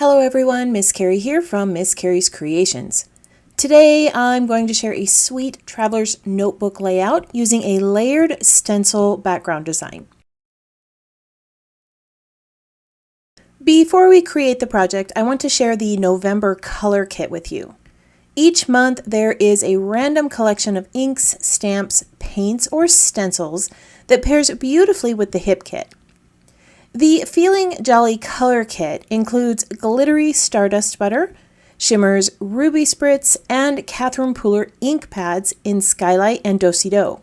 Hello everyone, Miss Carrie here from Miss Carrie's Creations. Today I'm going to share a sweet traveler's notebook layout using a layered stencil background design. Before we create the project, I want to share the November color kit with you. Each month there is a random collection of inks, stamps, paints, or stencils that pairs beautifully with the HIP kit. The Feeling Jolly color kit includes glittery Stardust Butter, Shimmer's Ruby Spritz, and Catherine Pooler ink pads in Skylight and Do-Si-Do.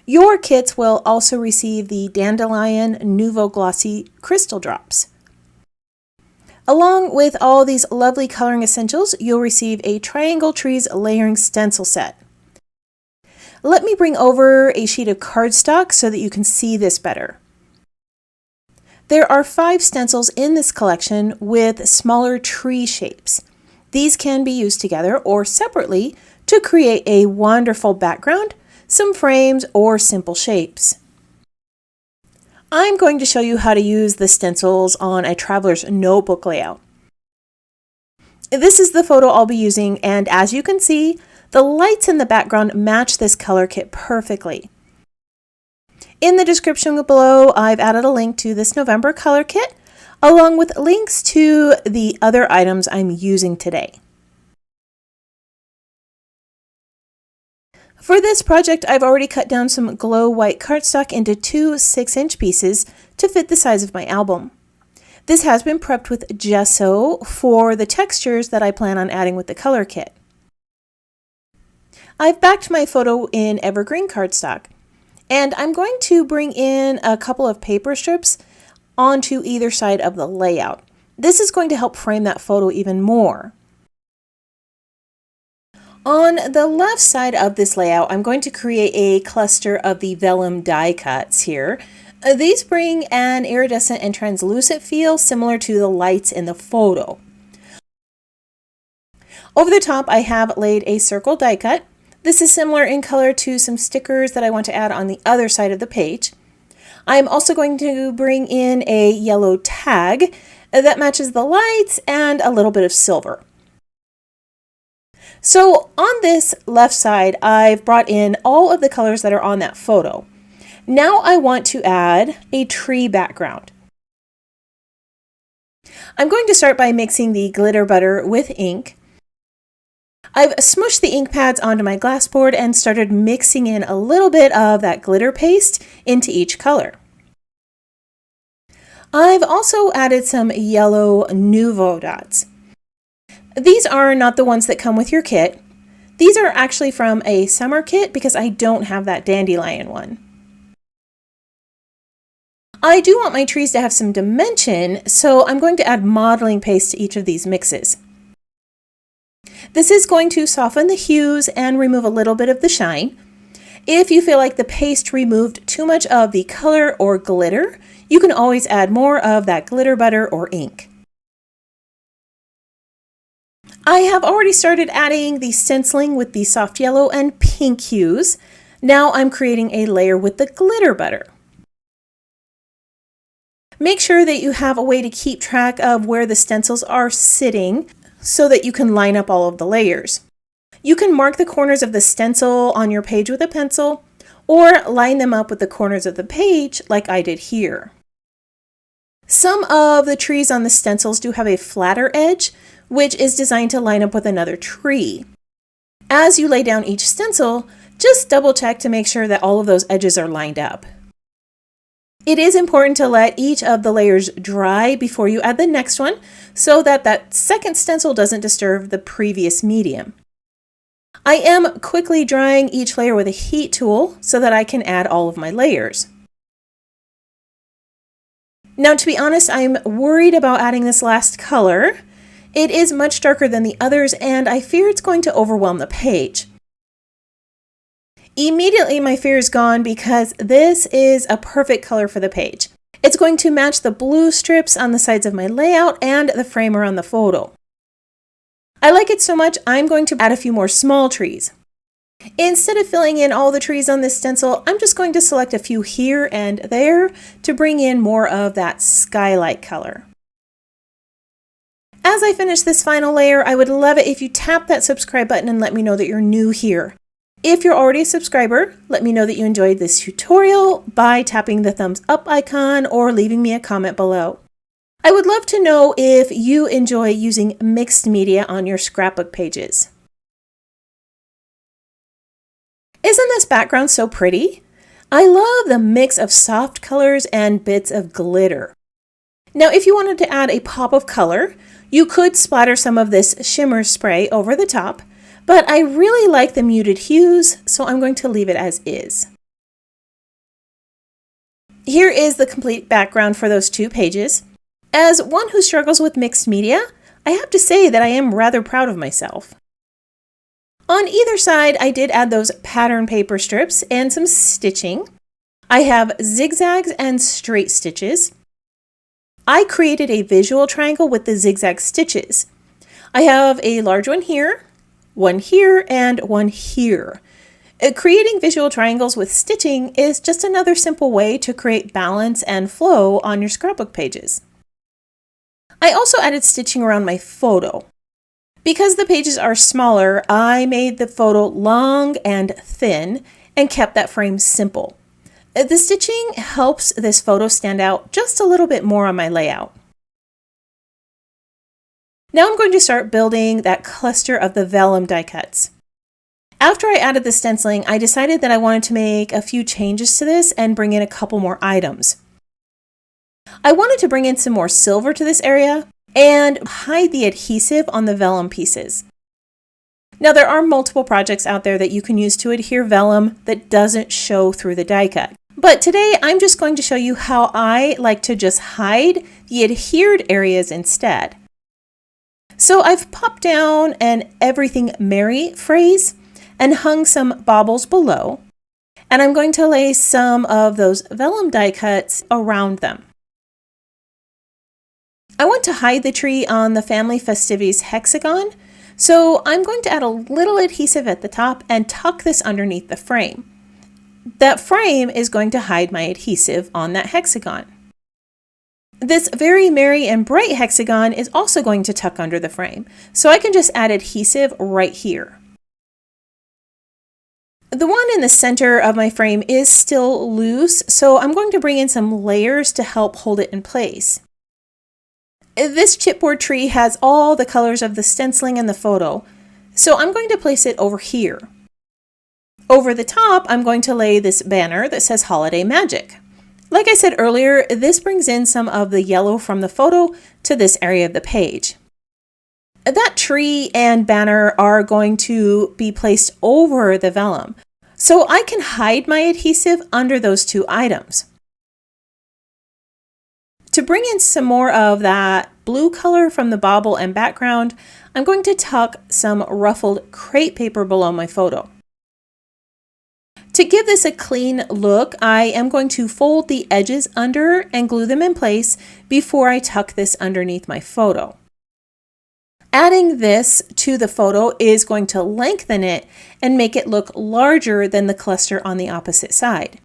Your kits will also receive the Dandelion Nouveau Glossy Crystal Drops. Along with all these lovely coloring essentials, you'll receive a Triangle Trees layering stencil set. Let me bring over a sheet of cardstock so that you can see this better. There are 5 stencils in this collection with smaller tree shapes. These can be used together or separately to create a wonderful background, some frames, or simple shapes. I'm going to show you how to use the stencils on a traveler's notebook layout. This is the photo I'll be using, and as you can see, the lights in the background match this color kit perfectly. In the description below, I've added a link to this November color kit, along with links to the other items I'm using today. For this project, I've already cut down some glow white cardstock into 2 6-inch pieces to fit the size of my album. This has been prepped with gesso for the textures that I plan on adding with the color kit. I've backed my photo in evergreen cardstock. And I'm going to bring in a couple of paper strips onto either side of the layout. This is going to help frame that photo even more. On the left side of this layout, I'm going to create a cluster of the vellum die cuts here. These bring an iridescent and translucent feel similar to the lights in the photo. Over the top, I have laid a circle die cut. This is similar in color to some stickers that I want to add on the other side of the page. I'm also going to bring in a yellow tag that matches the lights and a little bit of silver. So on this left side, I've brought in all of the colors that are on that photo. Now I want to add a tree background. I'm going to start by mixing the glitter butter with ink. I've smushed the ink pads onto my glass board and started mixing in a little bit of that glitter paste into each color. I've also added some yellow Nouveau dots. These are not the ones that come with your kit. These are actually from a summer kit because I don't have that dandelion one. I do want my trees to have some dimension, so I'm going to add modeling paste to each of these mixes. This is going to soften the hues and remove a little bit of the shine. If you feel like the paste removed too much of the color or glitter, you can always add more of that glitter butter or ink. I have already started adding the stenciling with the soft yellow and pink hues. Now I'm creating a layer with the glitter butter. Make sure that you have a way to keep track of where the stencils are sitting, so that you can line up all of the layers. You can mark the corners of the stencil on your page with a pencil, or line them up with the corners of the page like I did here. Some of the trees on the stencils do have a flatter edge, which is designed to line up with another tree. As you lay down each stencil, just double check to make sure that all of those edges are lined up. It is important to let each of the layers dry before you add the next one so that that second stencil doesn't disturb the previous medium. I am quickly drying each layer with a heat tool so that I can add all of my layers. Now, to be honest, I'm worried about adding this last color. It is much darker than the others, and I fear it's going to overwhelm the page. Immediately my fear is gone because this is a perfect color for the page. It's going to match the blue strips on the sides of my layout and the frame around the photo. I like it so much, I'm going to add a few more small trees. Instead of filling in all the trees on this stencil, I'm just going to select a few here and there to bring in more of that skylight color. As I finish this final layer, I would love it if you tap that subscribe button and let me know that you're new here. If you're already a subscriber, let me know that you enjoyed this tutorial by tapping the thumbs up icon or leaving me a comment below. I would love to know if you enjoy using mixed media on your scrapbook pages. Isn't this background so pretty? I love the mix of soft colors and bits of glitter. Now, if you wanted to add a pop of color, you could splatter some of this shimmer spray over the top, but I really like the muted hues, so I'm going to leave it as is. Here is the complete background for those two pages. As one who struggles with mixed media, I have to say that I am rather proud of myself. On either side, I did add those pattern paper strips and some stitching. I have zigzags and straight stitches. I created a visual triangle with the zigzag stitches. I have a large one here, and one here. Creating visual triangles with stitching is just another simple way to create balance and flow on your scrapbook pages. I also added stitching around my photo. Because the pages are smaller, I made the photo long and thin and kept that frame simple. The stitching helps this photo stand out just a little bit more on my layout. Now I'm going to start building that cluster of the vellum die cuts. After I added the stenciling, I decided that I wanted to make a few changes to this and bring in a couple more items. I wanted to bring in some more silver to this area and hide the adhesive on the vellum pieces. Now there are multiple projects out there that you can use to adhere vellum that doesn't show through the die cut. But today I'm just going to show you how I like to just hide the adhered areas instead. So I've popped down an "Everything Merry" phrase and hung some baubles below, and I'm going to lay some of those vellum die cuts around them. I want to hide the tree on the family festivities hexagon, so I'm going to add a little adhesive at the top and tuck this underneath the frame. That frame is going to hide my adhesive on that hexagon. This very merry and bright hexagon is also going to tuck under the frame, so I can just add adhesive right here. The one in the center of my frame is still loose, so I'm going to bring in some layers to help hold it in place. This chipboard tree has all the colors of the stenciling and the photo, so I'm going to place it over here. Over the top, I'm going to lay this banner that says Holiday Magic. Like I said earlier, this brings in some of the yellow from the photo to this area of the page. That tree and banner are going to be placed over the vellum, so I can hide my adhesive under those two items. To bring in some more of that blue color from the bauble and background, I'm going to tuck some ruffled crepe paper below my photo. To give this a clean look, I am going to fold the edges under and glue them in place before I tuck this underneath my photo. Adding this to the photo is going to lengthen it and make it look larger than the cluster on the opposite side.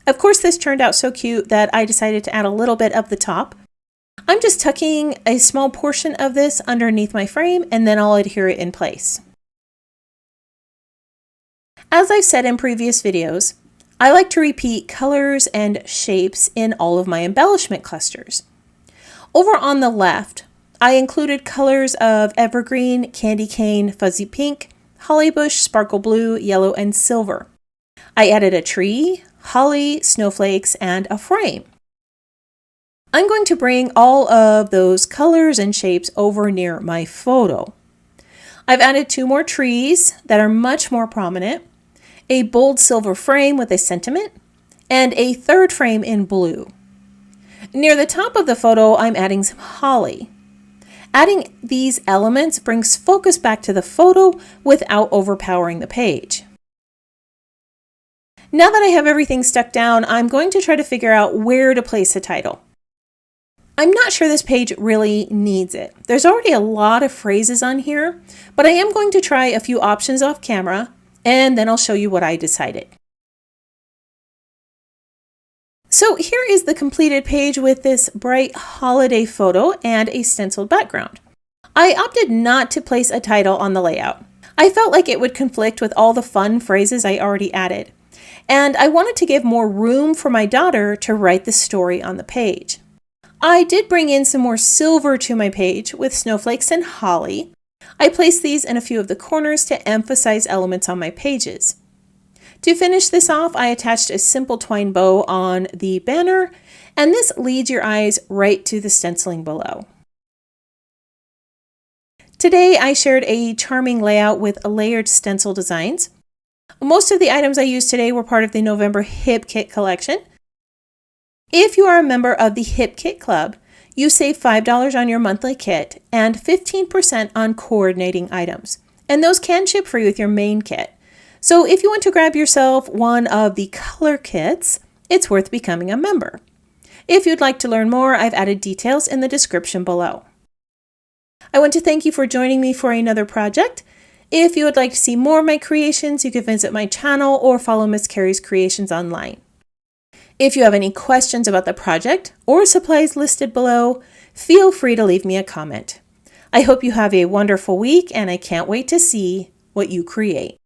Of course, this turned out so cute that I decided to add a little bit of the top. I'm just tucking a small portion of this underneath my frame and then I'll adhere it in place. As I've said in previous videos, I like to repeat colors and shapes in all of my embellishment clusters. Over on the left, I included colors of evergreen, candy cane, fuzzy pink, hollybush, sparkle blue, yellow, and silver. I added a tree, holly, snowflakes, and a frame. I'm going to bring all of those colors and shapes over near my photo. I've added two more trees that are much more prominent, a bold silver frame with a sentiment, and a third frame in blue. Near the top of the photo, I'm adding some holly. Adding these elements brings focus back to the photo without overpowering the page. Now that I have everything stuck down, I'm going to try to figure out where to place the title. I'm not sure this page really needs it. There's already a lot of phrases on here, but I am going to try a few options off camera, and then I'll show you what I decided. So here is the completed page with this bright holiday photo and a stenciled background. I opted not to place a title on the layout. I felt like it would conflict with all the fun phrases I already added, and I wanted to give more room for my daughter to write the story on the page. I did bring in some more silver to my page with snowflakes and holly. I placed these in a few of the corners to emphasize elements on my pages. To finish this off, I attached a simple twine bow on the banner, and this leads your eyes right to the stenciling below. Today, I shared a charming layout with layered stencil designs. Most of the items I used today were part of the November Hip Kit collection. If you are a member of the Hip Kit Club, you save $5 on your monthly kit and 15% on coordinating items, and those can ship free with your main kit. So if you want to grab yourself one of the color kits, it's worth becoming a member. If you'd like to learn more, I've added details in the description below. I want to thank you for joining me for another project. If you would like to see more of my creations, you can visit my channel or follow Miss Carrie's Creations online. If you have any questions about the project or supplies listed below, feel free to leave me a comment. I hope you have a wonderful week, and I can't wait to see what you create.